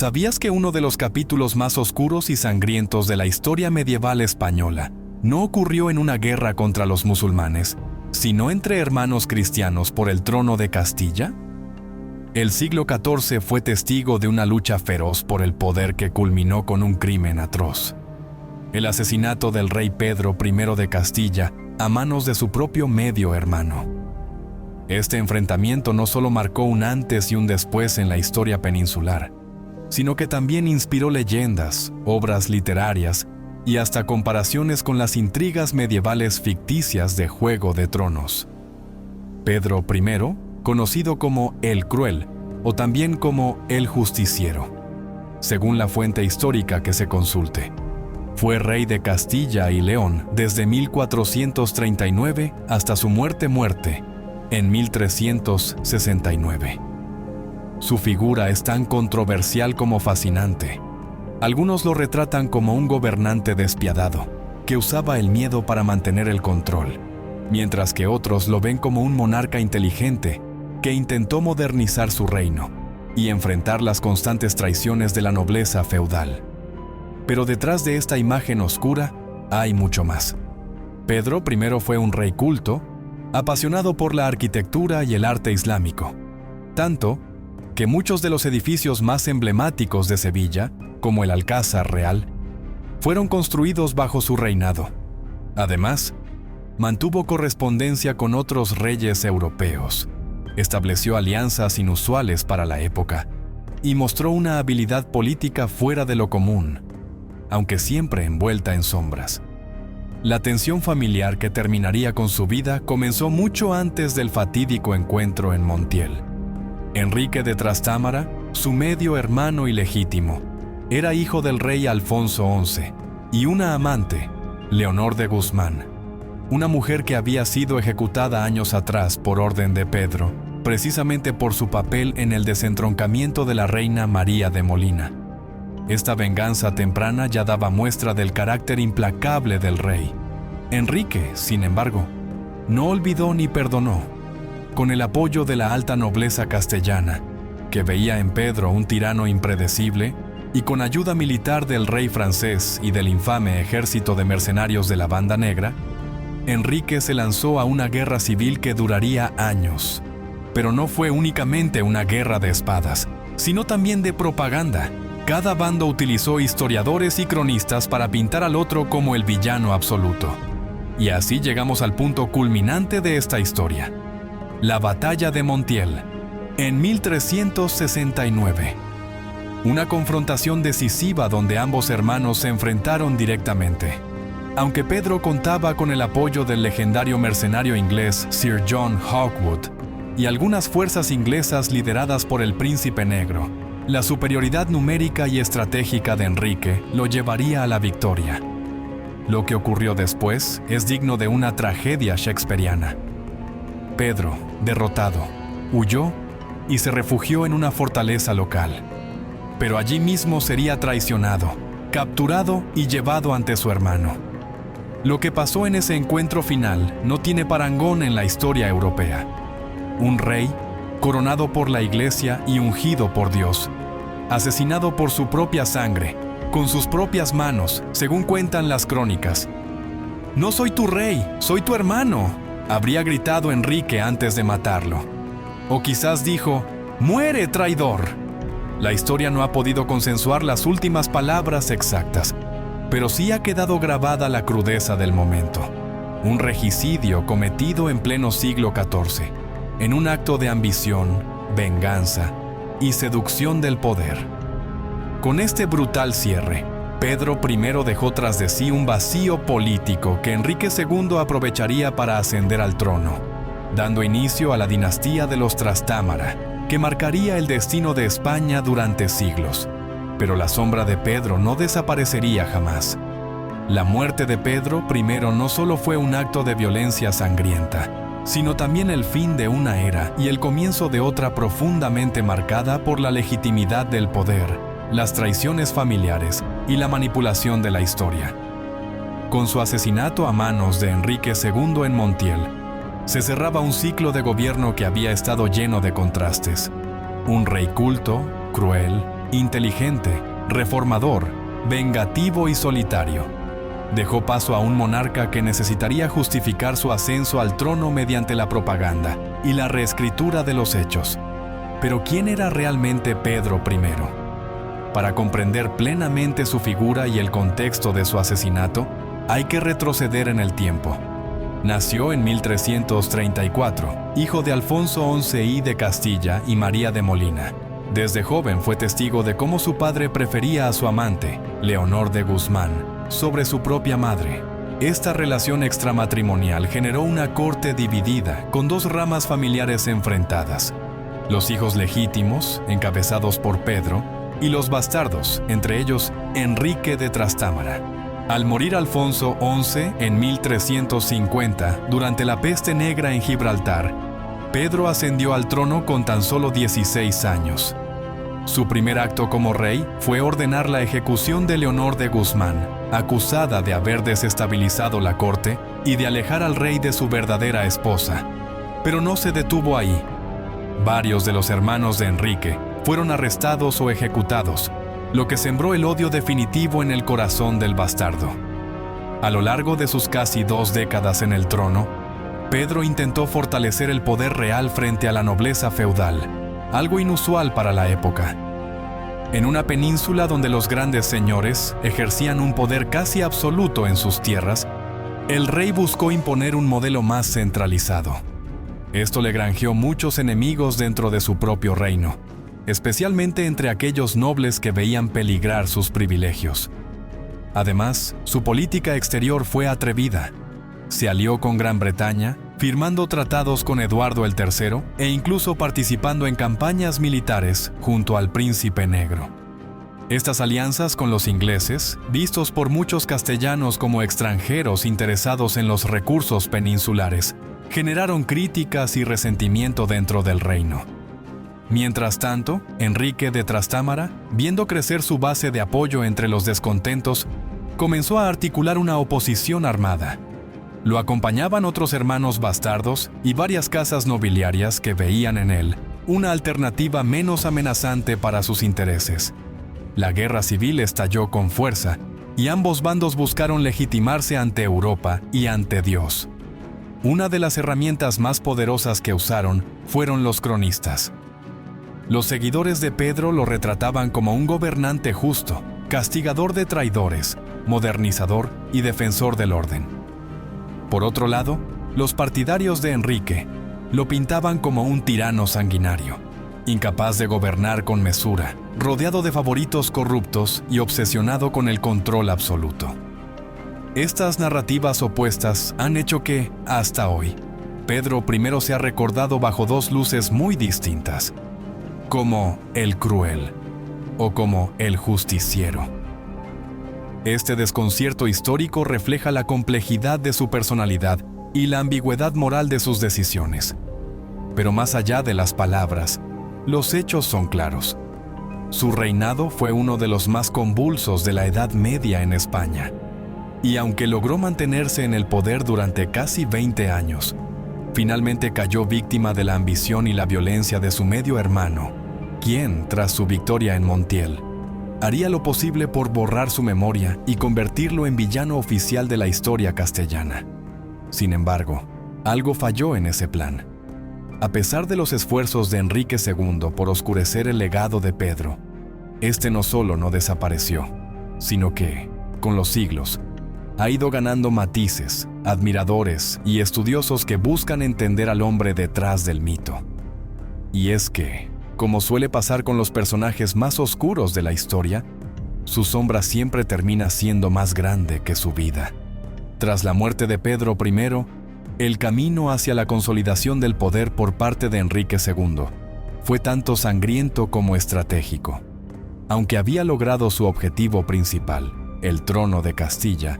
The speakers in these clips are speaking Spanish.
¿Sabías que uno de los capítulos más oscuros y sangrientos de la historia medieval española no ocurrió en una guerra contra los musulmanes, sino entre hermanos cristianos por el trono de Castilla? El siglo XIV fue testigo de una lucha feroz por el poder que culminó con un crimen atroz: el asesinato del rey Pedro I de Castilla a manos de su propio medio hermano. Este enfrentamiento no solo marcó un antes y un después en la historia peninsular, sino que también inspiró leyendas, obras literarias y hasta comparaciones con las intrigas medievales ficticias de Juego de Tronos. Pedro I, conocido como el Cruel o también como el Justiciero, según la fuente histórica que se consulte, fue rey de Castilla y León desde 1439 hasta su muerte en 1369. Su figura es tan controversial como fascinante. Algunos lo retratan como un gobernante despiadado, que usaba el miedo para mantener el control, mientras que otros lo ven como un monarca inteligente que intentó modernizar su reino y enfrentar las constantes traiciones de la nobleza feudal. Pero detrás de esta imagen oscura hay mucho más. Pedro I fue un rey culto, apasionado por la arquitectura y el arte islámico, tanto que muchos de los edificios más emblemáticos de Sevilla, como el Alcázar Real, fueron construidos bajo su reinado. Además, mantuvo correspondencia con otros reyes europeos, estableció alianzas inusuales para la época y mostró una habilidad política fuera de lo común, aunque siempre envuelta en sombras. La tensión familiar que terminaría con su vida comenzó mucho antes del fatídico encuentro en Montiel. Enrique de Trastámara, su medio hermano ilegítimo, era hijo del rey Alfonso XI y una amante, Leonor de Guzmán, una mujer que había sido ejecutada años atrás por orden de Pedro, precisamente por su papel en el desentroncamiento de la reina María de Molina. Esta venganza temprana ya daba muestra del carácter implacable del rey. Enrique, sin embargo, no olvidó ni perdonó. Con el apoyo de la alta nobleza castellana, que veía en Pedro un tirano impredecible, y con ayuda militar del rey francés y del infame ejército de mercenarios de la Banda Negra, Enrique se lanzó a una guerra civil que duraría años. Pero no fue únicamente una guerra de espadas, sino también de propaganda. Cada bando utilizó historiadores y cronistas para pintar al otro como el villano absoluto. Y así llegamos al punto culminante de esta historia: la Batalla de Montiel, en 1369. Una confrontación decisiva donde ambos hermanos se enfrentaron directamente. Aunque Pedro contaba con el apoyo del legendario mercenario inglés Sir John Hawkwood y algunas fuerzas inglesas lideradas por el Príncipe Negro, la superioridad numérica y estratégica de Enrique lo llevaría a la victoria. Lo que ocurrió después es digno de una tragedia shakespeariana. Pedro, derrotado, huyó y se refugió en una fortaleza local. Pero allí mismo sería traicionado, capturado y llevado ante su hermano. Lo que pasó en ese encuentro final no tiene parangón en la historia europea. Un rey, coronado por la Iglesia y ungido por Dios, asesinado por su propia sangre, con sus propias manos, según cuentan las crónicas. «No soy tu rey, soy tu hermano», habría gritado Enrique antes de matarlo. O quizás dijo: «¡Muere, traidor!». La historia no ha podido consensuar las últimas palabras exactas, pero sí ha quedado grabada la crudeza del momento. Un regicidio cometido en pleno siglo XIV, en un acto de ambición, venganza y seducción del poder. Con este brutal cierre, Pedro I dejó tras de sí un vacío político que Enrique II aprovecharía para ascender al trono, dando inicio a la dinastía de los Trastámara, que marcaría el destino de España durante siglos. Pero la sombra de Pedro no desaparecería jamás. La muerte de Pedro I no solo fue un acto de violencia sangrienta, sino también el fin de una era y el comienzo de otra profundamente marcada por la legitimidad del poder, las traiciones familiares y la manipulación de la historia. Con su asesinato a manos de Enrique II en Montiel, se cerraba un ciclo de gobierno que había estado lleno de contrastes. Un rey culto, cruel inteligente, reformador, vengativo y solitario. Dejó paso a un monarca que necesitaría justificar su ascenso al trono mediante la propaganda y la reescritura de los hechos. Pero ¿quién era realmente Pedro I? Para comprender plenamente su figura y el contexto de su asesinato, hay que retroceder en el tiempo. Nació en 1334, hijo de Alfonso XI I de Castilla y María de Molina. Desde joven fue testigo de cómo su padre prefería a su amante, Leonor de Guzmán, sobre su propia madre. Esta relación extramatrimonial generó una corte dividida, con dos ramas familiares enfrentadas: los hijos legítimos, encabezados por Pedro, y los bastardos, entre ellos Enrique de Trastámara. Al morir Alfonso XI en 1350, durante la peste negra en Gibraltar, Pedro ascendió al trono con tan solo 16 años. Su primer acto como rey fue ordenar la ejecución de Leonor de Guzmán, acusada de haber desestabilizado la corte y de alejar al rey de su verdadera esposa. Pero no se detuvo ahí. Varios de los hermanos de Enrique fueron arrestados o ejecutados, lo que sembró el odio definitivo en el corazón del bastardo. A lo largo de sus casi 2 décadas en el trono, Pedro intentó fortalecer el poder real frente a la nobleza feudal, algo inusual para la época. En una península donde los grandes señores ejercían un poder casi absoluto en sus tierras, el rey buscó imponer un modelo más centralizado. Esto le granjeó muchos enemigos dentro de su propio reino, especialmente entre aquellos nobles que veían peligrar sus privilegios. Además, su política exterior fue atrevida. Se alió con Gran Bretaña, firmando tratados con Eduardo el III e incluso participando en campañas militares junto al Príncipe Negro. Estas alianzas con los ingleses, vistos por muchos castellanos como extranjeros interesados en los recursos peninsulares, generaron críticas y resentimiento dentro del reino. Mientras tanto, Enrique de Trastámara, viendo crecer su base de apoyo entre los descontentos, comenzó a articular una oposición armada. Lo acompañaban otros hermanos bastardos y varias casas nobiliarias que veían en él una alternativa menos amenazante para sus intereses. La guerra civil estalló con fuerza y ambos bandos buscaron legitimarse ante Europa y ante Dios. Una de las herramientas más poderosas que usaron fueron los cronistas. Los seguidores de Pedro lo retrataban como un gobernante justo, castigador de traidores, modernizador y defensor del orden. Por otro lado, los partidarios de Enrique lo pintaban como un tirano sanguinario, incapaz de gobernar con mesura, rodeado de favoritos corruptos y obsesionado con el control absoluto. Estas narrativas opuestas han hecho que, hasta hoy, Pedro I sea recordado bajo dos luces muy distintas, como el cruel o como el justiciero. Este desconcierto histórico refleja la complejidad de su personalidad y la ambigüedad moral de sus decisiones. Pero más allá de las palabras, los hechos son claros. Su reinado fue uno de los más convulsos de la Edad Media en España. Y aunque logró mantenerse en el poder durante casi 20 años, finalmente cayó víctima de la ambición y la violencia de su medio hermano, quien, tras su victoria en Montiel, haría lo posible por borrar su memoria y convertirlo en villano oficial de la historia castellana. Sin embargo, algo falló en ese plan. A pesar de los esfuerzos de Enrique II por oscurecer el legado de Pedro, este no solo no desapareció, sino que, con los siglos, ha ido ganando matices, admiradores y estudiosos que buscan entender al hombre detrás del mito. Y es que, como suele pasar con los personajes más oscuros de la historia, su sombra siempre termina siendo más grande que su vida. Tras la muerte de Pedro I, el camino hacia la consolidación del poder por parte de Enrique II fue tanto sangriento como estratégico. Aunque había logrado su objetivo principal, el trono de Castilla,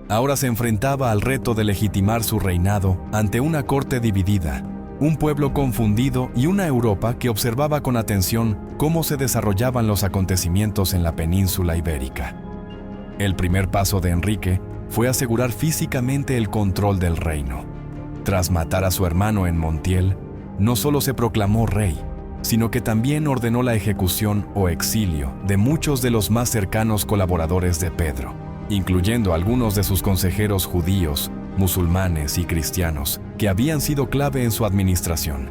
ahora se enfrentaba al reto de legitimar su reinado ante una corte dividida, un pueblo confundido y una Europa que observaba con atención cómo se desarrollaban los acontecimientos en la península ibérica. El primer paso de Enrique fue asegurar físicamente el control del reino. Tras matar a su hermano en Montiel, no solo se proclamó rey, sino que también ordenó la ejecución o exilio de muchos de los más cercanos colaboradores de Pedro, incluyendo algunos de sus consejeros judíos, musulmanes y cristianos, que habían sido clave en su administración.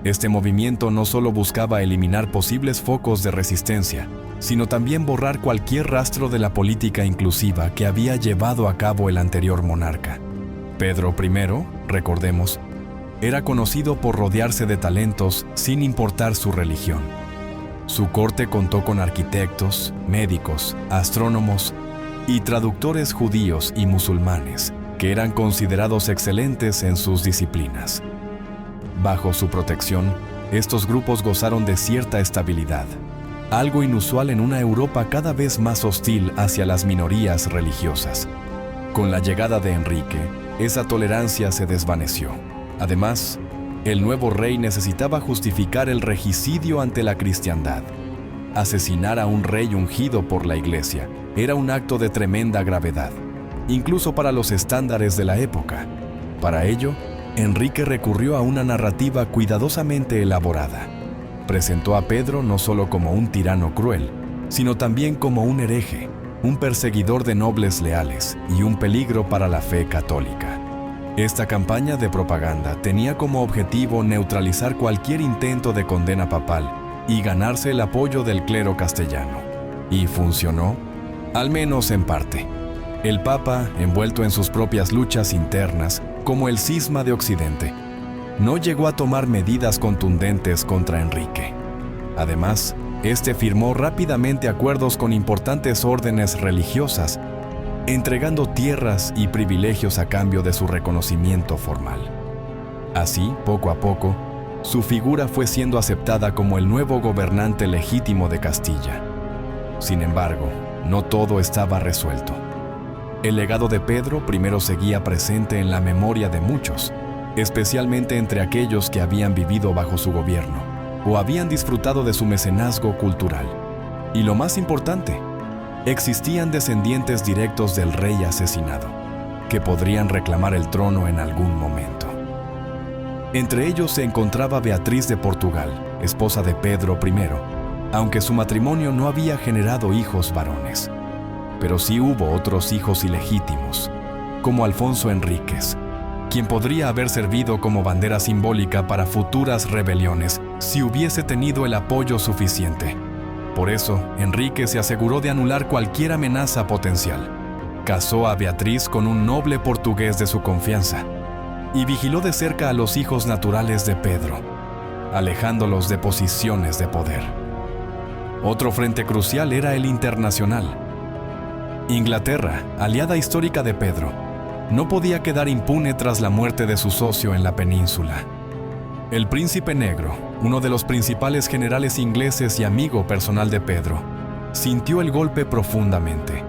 Este movimiento no solo buscaba eliminar posibles focos de resistencia, sino también borrar cualquier rastro de la política inclusiva que había llevado a cabo el anterior monarca. Pedro I, recordemos, era conocido por rodearse de talentos sin importar su religión. Su corte contó con arquitectos, médicos, astrónomos y traductores judíos y musulmanes, que eran considerados excelentes en sus disciplinas. Bajo su protección, estos grupos gozaron de cierta estabilidad, algo inusual en una Europa cada vez más hostil hacia las minorías religiosas. Con la llegada de Enrique, esa tolerancia se desvaneció. Además, el nuevo rey necesitaba justificar el regicidio ante la cristiandad. Asesinar a un rey ungido por la Iglesia era un acto de tremenda gravedad, incluso para los estándares de la época. Para ello, Enrique recurrió a una narrativa cuidadosamente elaborada. Presentó a Pedro no solo como un tirano cruel, sino también como un hereje, un perseguidor de nobles leales y un peligro para la fe católica. Esta campaña de propaganda tenía como objetivo neutralizar cualquier intento de condena papal y ganarse el apoyo del clero castellano. Y funcionó, al menos en parte. El Papa, envuelto en sus propias luchas internas, como el cisma de Occidente, no llegó a tomar medidas contundentes contra Enrique. Además, este firmó rápidamente acuerdos con importantes órdenes religiosas, entregando tierras y privilegios a cambio de su reconocimiento formal. Así, poco a poco, su figura fue siendo aceptada como el nuevo gobernante legítimo de Castilla. Sin embargo, no todo estaba resuelto. El legado de Pedro primero seguía presente en la memoria de muchos, especialmente entre aquellos que habían vivido bajo su gobierno o habían disfrutado de su mecenazgo cultural. Y lo más importante, existían descendientes directos del rey asesinado, que podrían reclamar el trono en algún momento. Entre ellos se encontraba Beatriz de Portugal, esposa de Pedro I, aunque su matrimonio no había generado hijos varones. Pero sí hubo otros hijos ilegítimos, como Alfonso Enríquez, quien podría haber servido como bandera simbólica para futuras rebeliones si hubiese tenido el apoyo suficiente. Por eso, Enrique se aseguró de anular cualquier amenaza potencial. Casó a Beatriz con un noble portugués de su confianza y vigiló de cerca a los hijos naturales de Pedro, alejándolos de posiciones de poder. Otro frente crucial era el internacional. Inglaterra, aliada histórica de Pedro, no podía quedar impune tras la muerte de su socio en la península. El Príncipe Negro, uno de los principales generales ingleses y amigo personal de Pedro, sintió el golpe profundamente.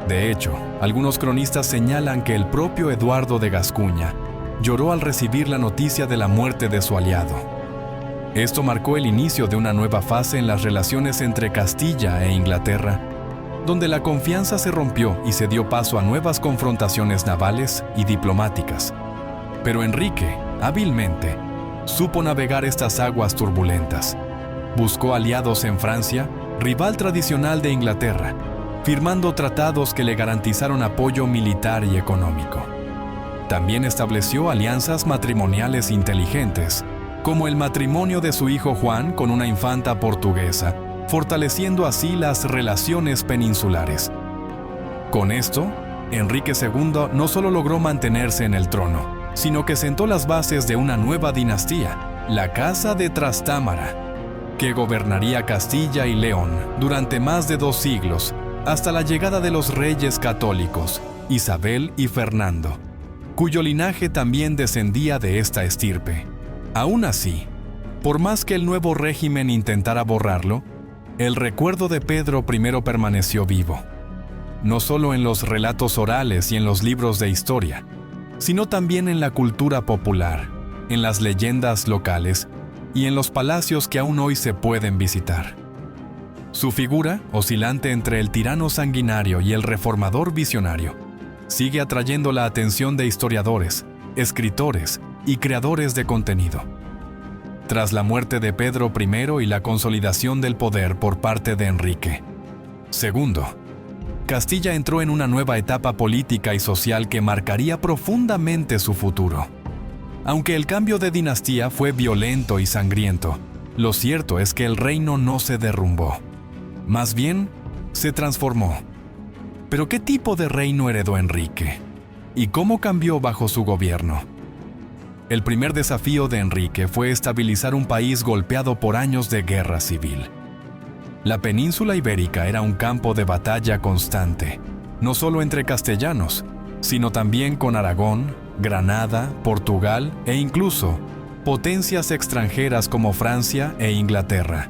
De hecho, algunos cronistas señalan que el propio Eduardo de Gascuña lloró al recibir la noticia de la muerte de su aliado. Esto marcó el inicio de una nueva fase en las relaciones entre Castilla e Inglaterra, donde la confianza se rompió y se dio paso a nuevas confrontaciones navales y diplomáticas. Pero Enrique, hábilmente, supo navegar estas aguas turbulentas. Buscó aliados en Francia, rival tradicional de Inglaterra, firmando tratados que le garantizaron apoyo militar y económico. También estableció alianzas matrimoniales inteligentes, como el matrimonio de su hijo Juan con una infanta portuguesa, fortaleciendo así las relaciones peninsulares. Con esto, Enrique II no solo logró mantenerse en el trono, sino que sentó las bases de una nueva dinastía, la Casa de Trastámara, que gobernaría Castilla y León durante más de 2 siglos, hasta la llegada de los reyes católicos, Isabel y Fernando, cuyo linaje también descendía de esta estirpe. Aún así, por más que el nuevo régimen intentara borrarlo, el recuerdo de Pedro I permaneció vivo, no solo en los relatos orales y en los libros de historia, sino también en la cultura popular, en las leyendas locales y en los palacios que aún hoy se pueden visitar. Su figura, oscilante entre el tirano sanguinario y el reformador visionario, sigue atrayendo la atención de historiadores, escritores y creadores de contenido. tras la muerte de Pedro I y la consolidación del poder por parte de Enrique II. Castilla entró en una nueva etapa política y social que marcaría profundamente su futuro. Aunque el cambio de dinastía fue violento y sangriento, lo cierto es que el reino no se derrumbó. Más bien, se transformó. ¿Pero qué tipo de reino heredó Enrique? ¿Y cómo cambió bajo su gobierno? El primer desafío de Enrique fue estabilizar un país golpeado por años de guerra civil. La península ibérica era un campo de batalla constante, no solo entre castellanos, sino también con Aragón, Granada, Portugal e incluso potencias extranjeras como Francia e Inglaterra.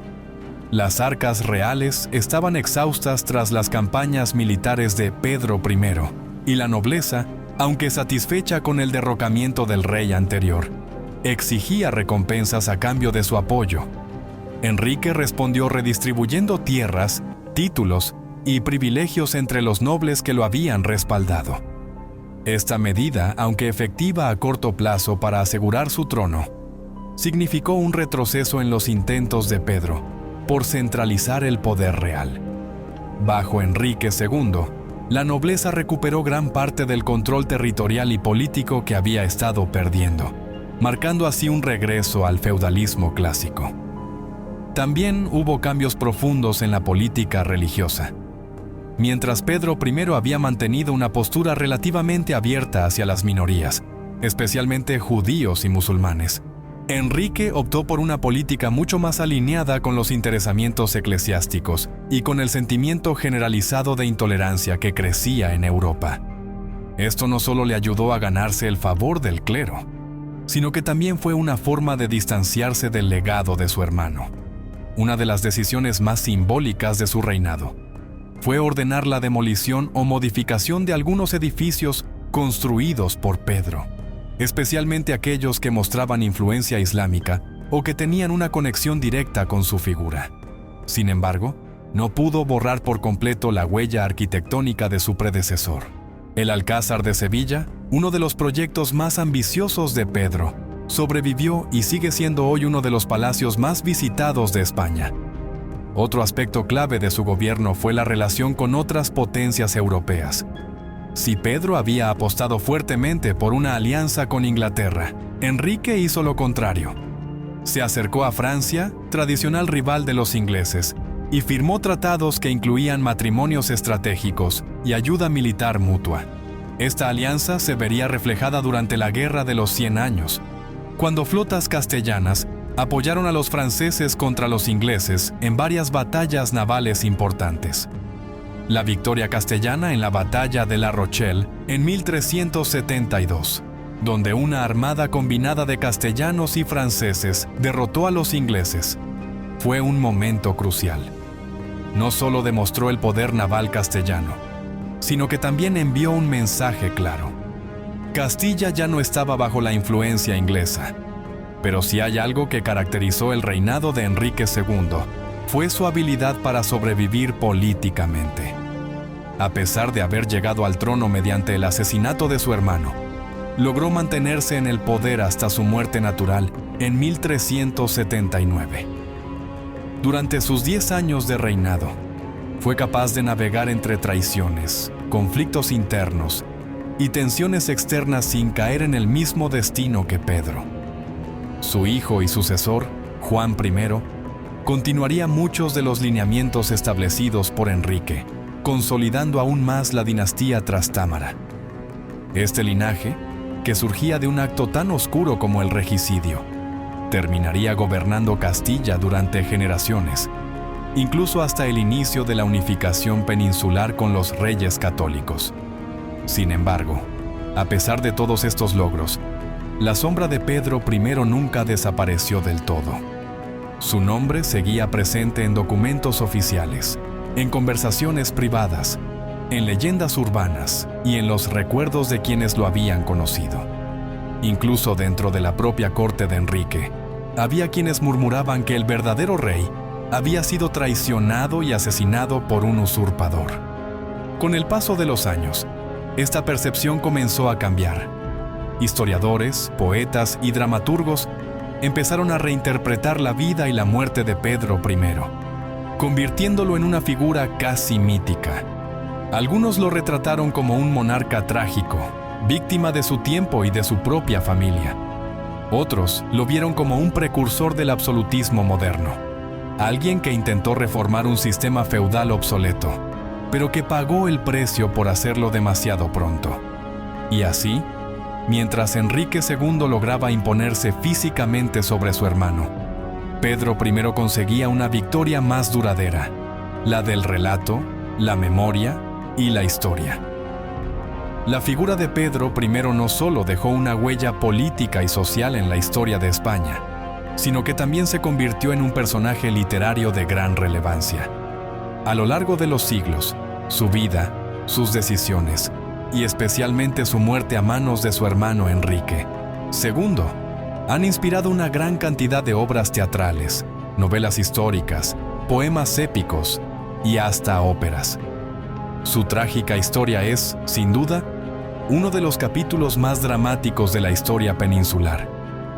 Las arcas reales estaban exhaustas tras las campañas militares de Pedro I, y la nobleza, aunque satisfecha con el derrocamiento del rey anterior, exigía recompensas a cambio de su apoyo. Enrique respondió redistribuyendo tierras, títulos y privilegios entre los nobles que lo habían respaldado. Esta medida, aunque efectiva a corto plazo para asegurar su trono, significó un retroceso en los intentos de Pedro por centralizar el poder real. Bajo Enrique II, la nobleza recuperó gran parte del control territorial y político que había estado perdiendo, marcando así un regreso al feudalismo clásico. También hubo cambios profundos en la política religiosa. Mientras Pedro I había mantenido una postura relativamente abierta hacia las minorías, especialmente judíos y musulmanes, Enrique optó por una política mucho más alineada con los interesamientos eclesiásticos y con el sentimiento generalizado de intolerancia que crecía en Europa. Esto no solo le ayudó a ganarse el favor del clero, sino que también fue una forma de distanciarse del legado de su hermano. Una de las decisiones más simbólicas de su reinado fue ordenar la demolición o modificación de algunos edificios construidos por Pedro, especialmente aquellos que mostraban influencia islámica o que tenían una conexión directa con su figura. Sin embargo, no pudo borrar por completo la huella arquitectónica de su predecesor. El Alcázar de Sevilla, uno de los proyectos más ambiciosos de Pedro, sobrevivió y sigue siendo hoy uno de los palacios más visitados de España. Otro aspecto clave de su gobierno fue la relación con otras potencias europeas. Si Pedro había apostado fuertemente por una alianza con Inglaterra, Enrique hizo lo contrario. Se acercó a Francia, tradicional rival de los ingleses, y firmó tratados que incluían matrimonios estratégicos y ayuda militar mutua. Esta alianza se vería reflejada durante la Guerra de los 100 años, cuando flotas castellanas apoyaron a los franceses contra los ingleses en varias batallas navales importantes. La victoria castellana en la batalla de La Rochelle en 1372, donde una armada combinada de castellanos y franceses derrotó a los ingleses, fue un momento crucial. No solo demostró el poder naval castellano, sino que también envió un mensaje claro. Castilla ya no estaba bajo la influencia inglesa, pero si hay algo que caracterizó el reinado de Enrique II, fue su habilidad para sobrevivir políticamente. A pesar de haber llegado al trono mediante el asesinato de su hermano, logró mantenerse en el poder hasta su muerte natural en 1379. Durante sus 10 años de reinado, fue capaz de navegar entre traiciones, conflictos internos y tensiones externas sin caer en el mismo destino que Pedro. Su hijo y sucesor, Juan I, continuaría muchos de los lineamientos establecidos por Enrique, consolidando aún más la dinastía Trastámara. Este linaje, que surgía de un acto tan oscuro como el regicidio, terminaría gobernando Castilla durante generaciones, incluso hasta el inicio de la unificación peninsular con los reyes católicos. Sin embargo, a pesar de todos estos logros, la sombra de Pedro I nunca desapareció del todo. Su nombre seguía presente en documentos oficiales, en conversaciones privadas, en leyendas urbanas y en los recuerdos de quienes lo habían conocido. Incluso dentro de la propia corte de Enrique, había quienes murmuraban que el verdadero rey había sido traicionado y asesinado por un usurpador. Con el paso de los años, esta percepción comenzó a cambiar. Historiadores, poetas y dramaturgos empezaron a reinterpretar la vida y la muerte de Pedro I, convirtiéndolo en una figura casi mítica. Algunos lo retrataron como un monarca trágico, víctima de su tiempo y de su propia familia. Otros lo vieron como un precursor del absolutismo moderno, alguien que intentó reformar un sistema feudal obsoleto, pero que pagó el precio por hacerlo demasiado pronto. Y así, mientras Enrique II lograba imponerse físicamente sobre su hermano, Pedro I conseguía una victoria más duradera, la del relato, la memoria y la historia. La figura de Pedro I no solo dejó una huella política y social en la historia de España, sino que también se convirtió en un personaje literario de gran relevancia. A lo largo de los siglos, su vida, sus decisiones y especialmente su muerte a manos de su hermano Enrique II han inspirado una gran cantidad de obras teatrales, novelas históricas, poemas épicos y hasta óperas. Su trágica historia es, sin duda, uno de los capítulos más dramáticos de la historia peninsular,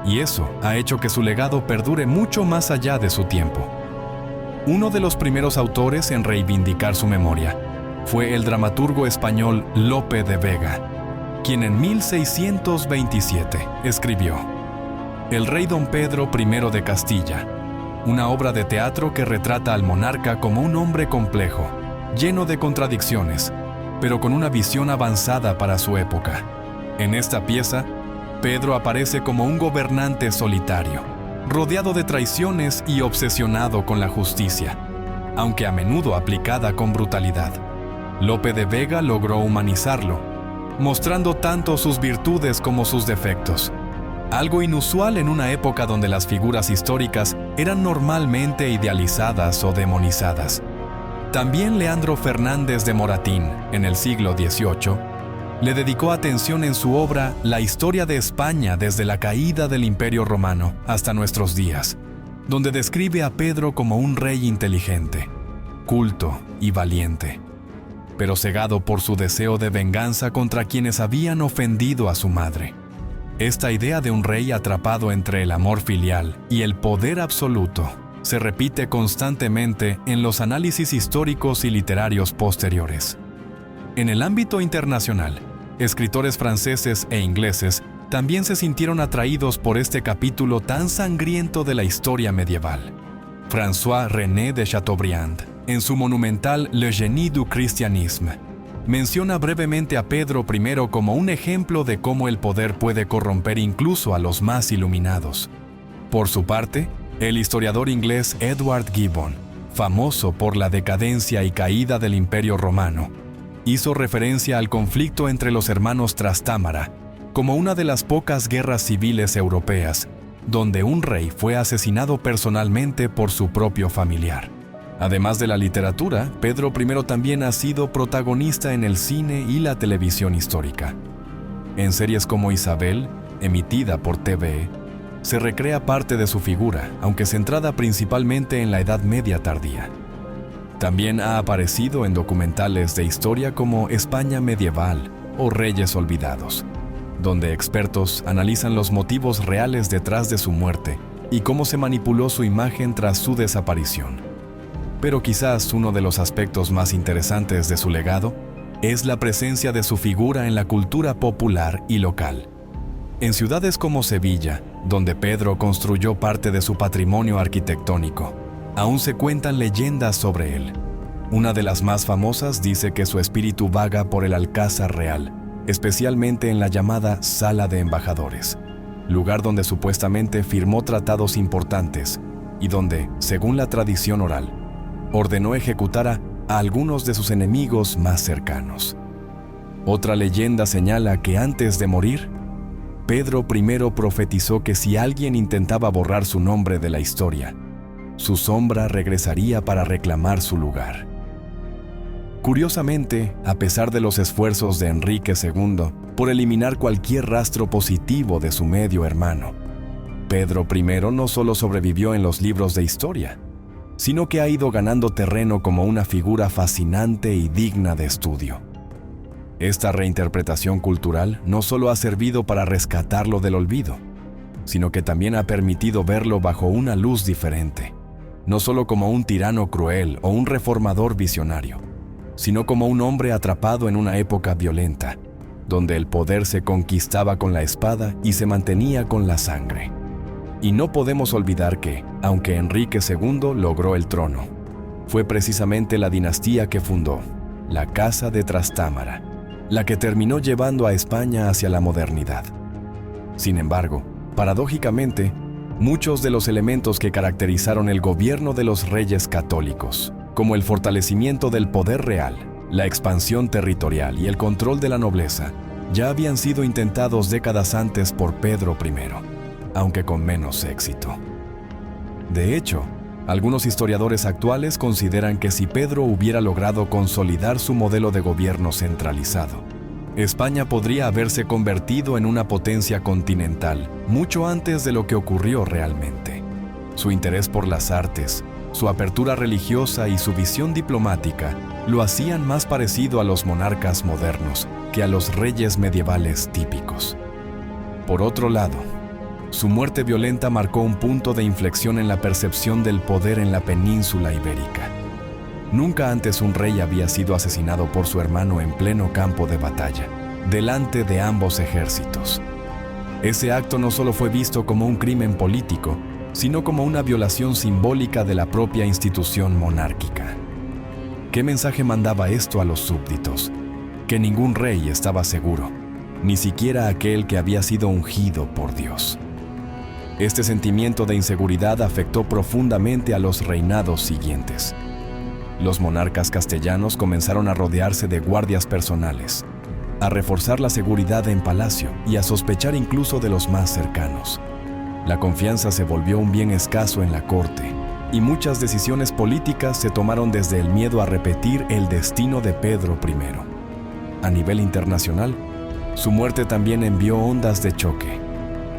y eso ha hecho que su legado perdure mucho más allá de su tiempo. Uno de los primeros autores en reivindicar su memoria fue el dramaturgo español Lope de Vega, quien en 1627 escribió El rey don Pedro I de Castilla, una obra de teatro que retrata al monarca como un hombre complejo, lleno de contradicciones, pero con una visión avanzada para su época. En esta pieza, Pedro aparece como un gobernante solitario, rodeado de traiciones y obsesionado con la justicia, aunque a menudo aplicada con brutalidad. Lope de Vega logró humanizarlo, mostrando tanto sus virtudes como sus defectos, algo inusual en una época donde las figuras históricas eran normalmente idealizadas o demonizadas. También Leandro Fernández de Moratín, en el siglo XVIII, le dedicó atención en su obra La historia de España desde la caída del Imperio Romano hasta nuestros días, donde describe a Pedro como un rey inteligente, culto y valiente, pero cegado por su deseo de venganza contra quienes habían ofendido a su madre. Esta idea de un rey atrapado entre el amor filial y el poder absoluto se repite constantemente en los análisis históricos y literarios posteriores. En el ámbito internacional, escritores franceses e ingleses también se sintieron atraídos por este capítulo tan sangriento de la historia medieval. François-René de Chateaubriand, en su monumental Le Génie du Christianisme, menciona brevemente a Pedro I como un ejemplo de cómo el poder puede corromper incluso a los más iluminados. Por su parte, el historiador inglés Edward Gibbon, famoso por la decadencia y caída del Imperio Romano, hizo referencia al conflicto entre los hermanos Trastámara como una de las pocas guerras civiles europeas donde un rey fue asesinado personalmente por su propio familiar. Además de la literatura, Pedro I también ha sido protagonista en el cine y la televisión histórica. En series como Isabel, emitida por TVE, se recrea parte de su figura, aunque centrada principalmente en la Edad Media tardía. También ha aparecido en documentales de historia como España Medieval o Reyes Olvidados, donde expertos analizan los motivos reales detrás de su muerte y cómo se manipuló su imagen tras su desaparición. Pero quizás uno de los aspectos más interesantes de su legado es la presencia de su figura en la cultura popular y local. En ciudades como Sevilla, donde Pedro construyó parte de su patrimonio arquitectónico, aún se cuentan leyendas sobre él. Una de las más famosas dice que su espíritu vaga por el Alcázar Real, especialmente en la llamada Sala de Embajadores, lugar donde supuestamente firmó tratados importantes y donde, según la tradición oral, ordenó ejecutar a algunos de sus enemigos más cercanos. Otra leyenda señala que antes de morir, Pedro I profetizó que si alguien intentaba borrar su nombre de la historia, su sombra regresaría para reclamar su lugar. Curiosamente, a pesar de los esfuerzos de Enrique II por eliminar cualquier rastro positivo de su medio hermano, Pedro I no solo sobrevivió en los libros de historia, sino que ha ido ganando terreno como una figura fascinante y digna de estudio. Esta reinterpretación cultural no solo ha servido para rescatarlo del olvido, sino que también ha permitido verlo bajo una luz diferente, no solo como un tirano cruel o un reformador visionario, sino como un hombre atrapado en una época violenta, donde el poder se conquistaba con la espada y se mantenía con la sangre. Y no podemos olvidar que, aunque Enrique II logró el trono, fue precisamente la dinastía que fundó, la Casa de Trastámara, la que terminó llevando a España hacia la modernidad. Sin embargo, paradójicamente, muchos de los elementos que caracterizaron el gobierno de los reyes católicos, como el fortalecimiento del poder real, la expansión territorial y el control de la nobleza, ya habían sido intentados décadas antes por Pedro I, aunque con menos éxito. De hecho, algunos historiadores actuales consideran que si Pedro hubiera logrado consolidar su modelo de gobierno centralizado, España podría haberse convertido en una potencia continental mucho antes de lo que ocurrió realmente. Su interés por las artes, su apertura religiosa y su visión diplomática lo hacían más parecido a los monarcas modernos que a los reyes medievales típicos. Por otro lado, su muerte violenta marcó un punto de inflexión en la percepción del poder en la península ibérica. Nunca antes un rey había sido asesinado por su hermano en pleno campo de batalla, delante de ambos ejércitos. Ese acto no solo fue visto como un crimen político, sino como una violación simbólica de la propia institución monárquica. ¿Qué mensaje mandaba esto a los súbditos? Que ningún rey estaba seguro, ni siquiera aquel que había sido ungido por Dios. Este sentimiento de inseguridad afectó profundamente a los reinados siguientes. Los monarcas castellanos comenzaron a rodearse de guardias personales, a reforzar la seguridad en palacio y a sospechar incluso de los más cercanos. La confianza se volvió un bien escaso en la corte, y muchas decisiones políticas se tomaron desde el miedo a repetir el destino de Pedro I. A nivel internacional, su muerte también envió ondas de choque.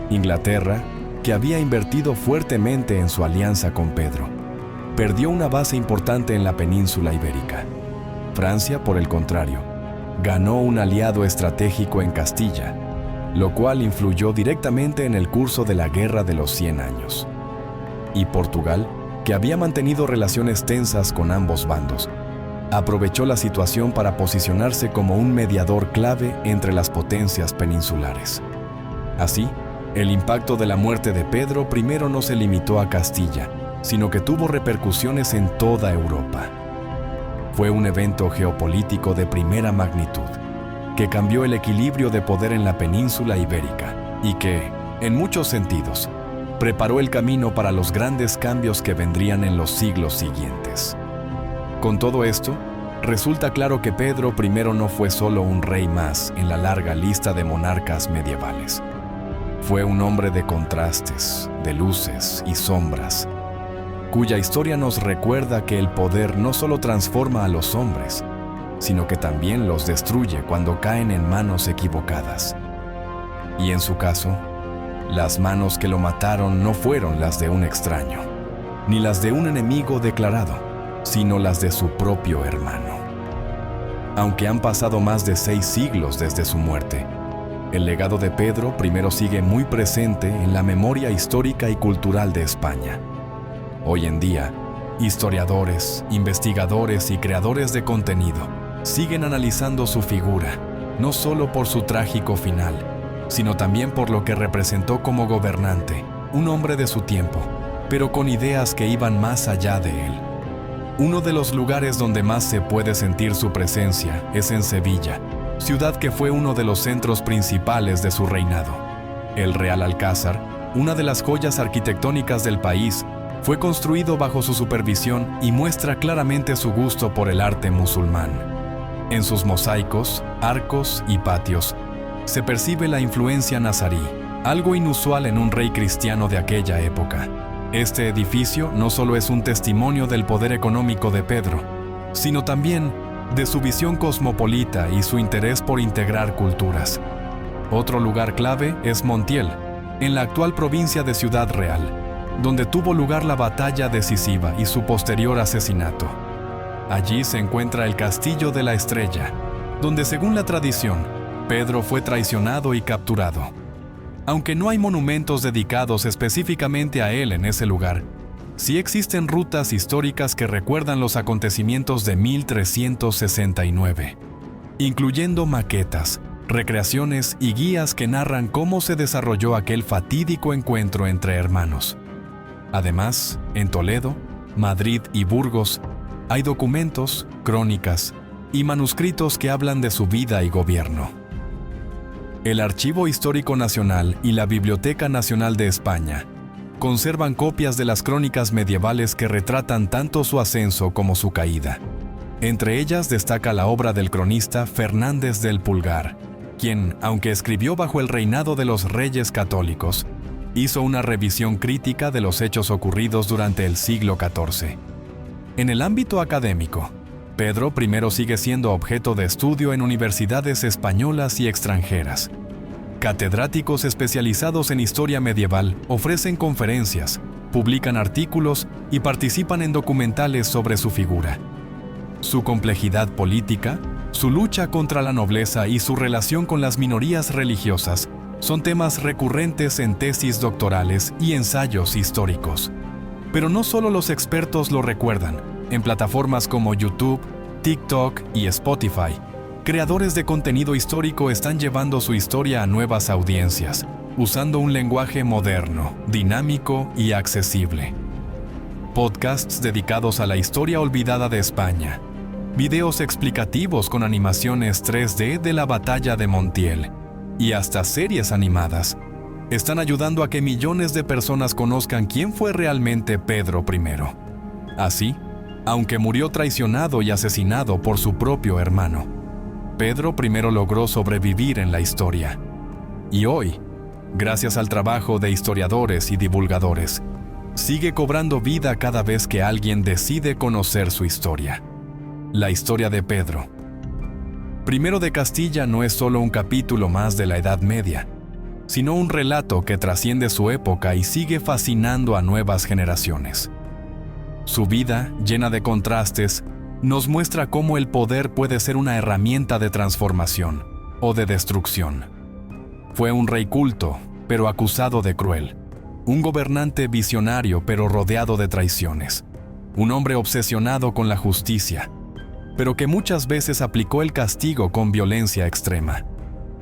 Inglaterra, que había invertido fuertemente en su alianza con Pedro, perdió una base importante en la península ibérica. Francia, por el contrario, ganó un aliado estratégico en Castilla, lo cual influyó directamente en el curso de la Guerra de los 100 años. Y Portugal, que había mantenido relaciones tensas con ambos bandos, aprovechó la situación para posicionarse como un mediador clave entre las potencias peninsulares. Así, el impacto de la muerte de Pedro I no se limitó a Castilla, sino que tuvo repercusiones en toda Europa. Fue un evento geopolítico de primera magnitud, que cambió el equilibrio de poder en la península ibérica y que, en muchos sentidos, preparó el camino para los grandes cambios que vendrían en los siglos siguientes. Con todo esto, resulta claro que Pedro I no fue solo un rey más en la larga lista de monarcas medievales. Fue un hombre de contrastes, de luces y sombras, cuya historia nos recuerda que el poder no solo transforma a los hombres, sino que también los destruye cuando caen en manos equivocadas. Y en su caso, las manos que lo mataron no fueron las de un extraño, ni las de un enemigo declarado, sino las de su propio hermano. Aunque han pasado más de 6 siglos desde su muerte, el legado de Pedro I sigue muy presente en la memoria histórica y cultural de España. Hoy en día, historiadores, investigadores y creadores de contenido siguen analizando su figura, no solo por su trágico final, sino también por lo que representó como gobernante, un hombre de su tiempo, pero con ideas que iban más allá de él. Uno de los lugares donde más se puede sentir su presencia es en Sevilla, ciudad que fue uno de los centros principales de su reinado. El Real Alcázar, una de las joyas arquitectónicas del país, fue construido bajo su supervisión y muestra claramente su gusto por el arte musulmán. En sus mosaicos, arcos y patios, se percibe la influencia nazarí, algo inusual en un rey cristiano de aquella época. Este edificio no solo es un testimonio del poder económico de Pedro, sino también de su visión cosmopolita y su interés por integrar culturas. Otro lugar clave es Montiel, en la actual provincia de Ciudad Real, donde tuvo lugar la batalla decisiva y su posterior asesinato. Allí se encuentra el Castillo de la Estrella, donde según la tradición, Pedro fue traicionado y capturado. Aunque no hay monumentos dedicados específicamente a él en ese lugar, sí existen rutas históricas que recuerdan los acontecimientos de 1369, incluyendo maquetas, recreaciones y guías que narran cómo se desarrolló aquel fatídico encuentro entre hermanos. Además, en Toledo, Madrid y Burgos, hay documentos, crónicas y manuscritos que hablan de su vida y gobierno. El Archivo Histórico Nacional y la Biblioteca Nacional de España conservan copias de las crónicas medievales que retratan tanto su ascenso como su caída. Entre ellas destaca la obra del cronista Fernández del Pulgar, quien, aunque escribió bajo el reinado de los reyes católicos, hizo una revisión crítica de los hechos ocurridos durante el siglo XIV. En el ámbito académico, Pedro I sigue siendo objeto de estudio en universidades españolas y extranjeras. Catedráticos especializados en historia medieval ofrecen conferencias, publican artículos y participan en documentales sobre su figura. Su complejidad política, su lucha contra la nobleza y su relación con las minorías religiosas son temas recurrentes en tesis doctorales y ensayos históricos. Pero no solo los expertos lo recuerdan. En plataformas como YouTube, TikTok y Spotify, creadores de contenido histórico están llevando su historia a nuevas audiencias, usando un lenguaje moderno, dinámico y accesible. Podcasts dedicados a la historia olvidada de España, videos explicativos con animaciones 3D de la Batalla de Montiel y hasta series animadas están ayudando a que millones de personas conozcan quién fue realmente Pedro I. Así, aunque murió traicionado y asesinado por su propio hermano, Pedro I logró sobrevivir en la historia. Y hoy, gracias al trabajo de historiadores y divulgadores, sigue cobrando vida cada vez que alguien decide conocer su historia. La historia de Pedro I de Castilla no es solo un capítulo más de la Edad Media, sino un relato que trasciende su época y sigue fascinando a nuevas generaciones. Su vida, llena de contrastes, nos muestra cómo el poder puede ser una herramienta de transformación o de destrucción. Fue un rey culto, pero acusado de cruel, un gobernante visionario pero rodeado de traiciones, un hombre obsesionado con la justicia, pero que muchas veces aplicó el castigo con violencia extrema.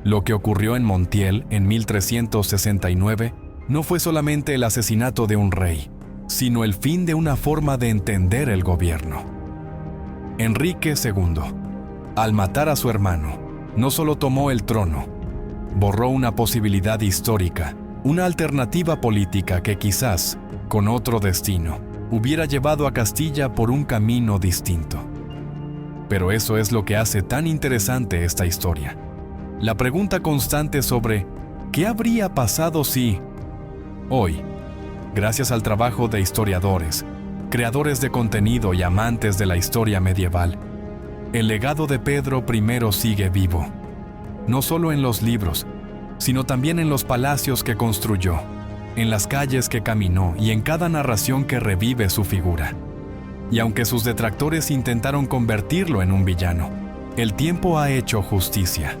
Lo que ocurrió en Montiel en 1369 no fue solamente el asesinato de un rey, sino el fin de una forma de entender el gobierno. Enrique II, al matar a su hermano, no solo tomó el trono, borró una posibilidad histórica, una alternativa política que quizás, con otro destino, hubiera llevado a Castilla por un camino distinto. Pero eso es lo que hace tan interesante esta historia. La pregunta constante sobre ¿qué habría pasado si hoy, gracias al trabajo de historiadores, creadores de contenido y amantes de la historia medieval, el legado de Pedro I sigue vivo, no solo en los libros, sino también en los palacios que construyó, en las calles que caminó y en cada narración que revive su figura? Y aunque sus detractores intentaron convertirlo en un villano, el tiempo ha hecho justicia.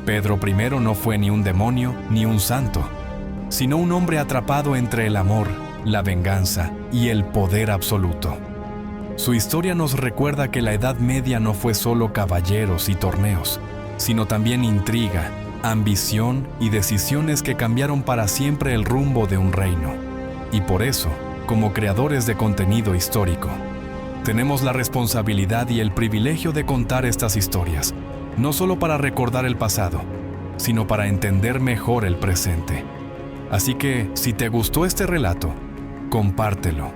Pedro I no fue ni un demonio ni un santo, sino un hombre atrapado entre el amor, la venganza y el poder absoluto. Su historia nos recuerda que la Edad Media no fue solo caballeros y torneos, sino también intriga, ambición y decisiones que cambiaron para siempre el rumbo de un reino. Y por eso, como creadores de contenido histórico, tenemos la responsabilidad y el privilegio de contar estas historias, no solo para recordar el pasado, sino para entender mejor el presente. Así que, si te gustó este relato, compártelo,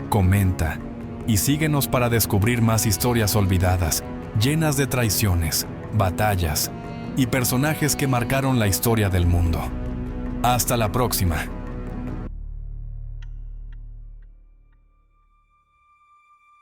comenta y síguenos para descubrir más historias olvidadas, llenas de traiciones, batallas y personajes que marcaron la historia del mundo. Hasta la próxima.